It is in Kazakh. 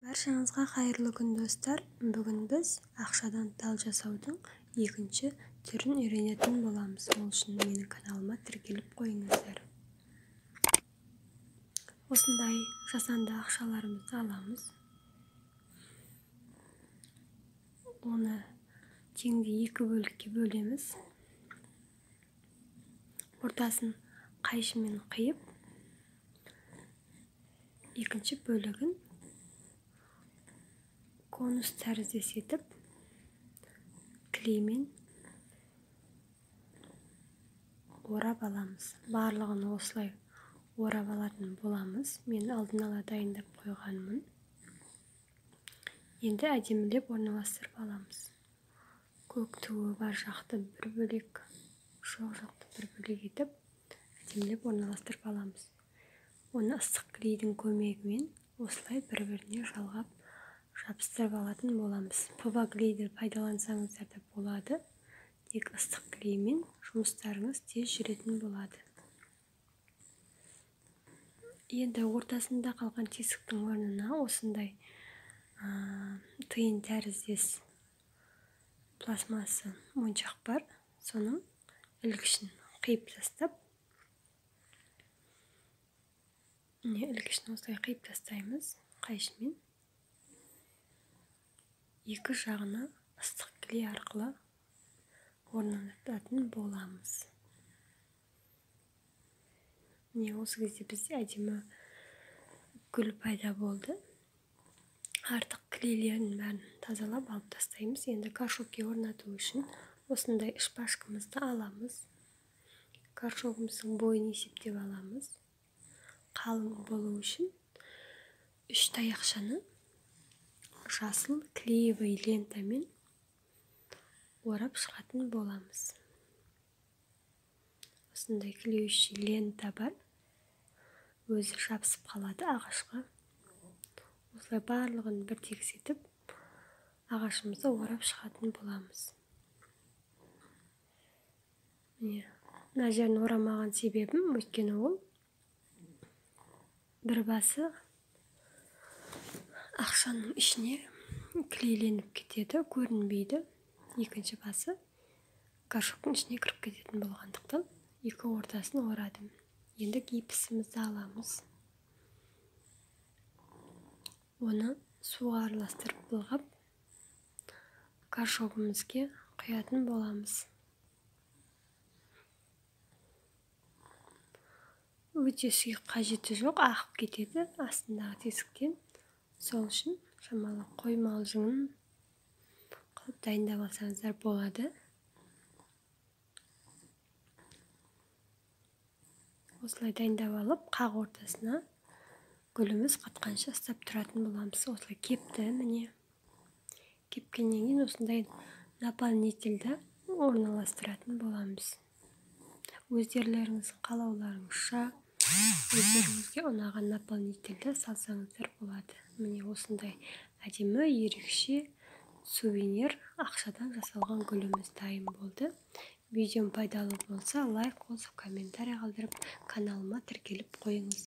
Баршаңызға қайырлы күн достар. Бүгін біз ақшадан тал жасаудың екінші түрін үйренетін боламыз. Ол үшін менің каналыма тіркеліп қойыңыздар. Осындай жасанды ақшаларымызды аламыз. Оны теңде екі бөлікке бөлеміз. Ортасын қайшымен қиып, екінші бөлігін конус тәріздес етіп, клеймен орап аламыз. Барлығын осылай орап алатын боламыз. Мен алдын ала дайындап қойғанмын. Енді әдемілеп орналастырып аламыз. Көк туы бар жақты бір бөлек, жоқ жақты бір бөлек етіп, әдемілеп орналастырып аламыз. Оны ыстық клейдің көмегімен осылай бір-біріне жалғап жабыстырып алатын боламыз. ПВА клейді пайдалансаңыздар да болады. Тек ыстық клеймен жұмыстарыңыз тез жүретін болады. Енді ортасында қалған тесіктің орнына осындай тиын тәріздес пластмасса моншақ бар. Соның ілгішін қиып тастап, ілгішін осылай қиып тастаймыз қайшымен. Екі жағына ыстық клей арқылы орнататын боламыз. Осы кезде бізде әдемі гүл пайда болды. Артық клейлерін бәрін тазалап алып тастаймыз. Енді горшокке орнату үшін осындай шпажкамызды аламыз. Горшогымыздың бойын есептеп аламыз. Қалың болу үшін 3 таяқшаны жасыл клеевый лентамен орап шығатын боламыз. Осындай клеющий лента бар. Өзі жабысып қалады ағашқа. Осылай барлығын бір тегістетіп, ағашымызды орап шығатын боламыз. Мына жерін орамаған себебім, өйткені ол бір басы ақшаның ішіне клейленіп кетеді, көрінбейді. Екінші басы горшоктың ішіне кіріп кететін болғандықтан екі ортасын орадым. Енді гипсімізді аламыз. Оны суға араластырып былғап, горшогымызға құятын боламыз. Өте сұйық қажеті жоқ, ағып кетеді астындағы тесіктен. Сол үшін шамалы қоймалжыңын қылып дайындап алсаңыздар болады. Осылай дайындап алып, қақ ортасына гүліміз қатқанша ұстап тұратын боламыз. Осылай кепті, міне. Кепкеннен кейін осындай наполнительді орналастыратын боламыз. Өздеріңіздің қалауларыңызша, өздеріңізге ұнаған наполнительді салсаңыздар болады. Міне осындай әдемі, ерекше сувенир ақшадан жасалған гүліміз дайын болды. Видеом пайдалы болса, лайк қосып, комментарий қалдырып, каналыма тіркеліп қойыңыз.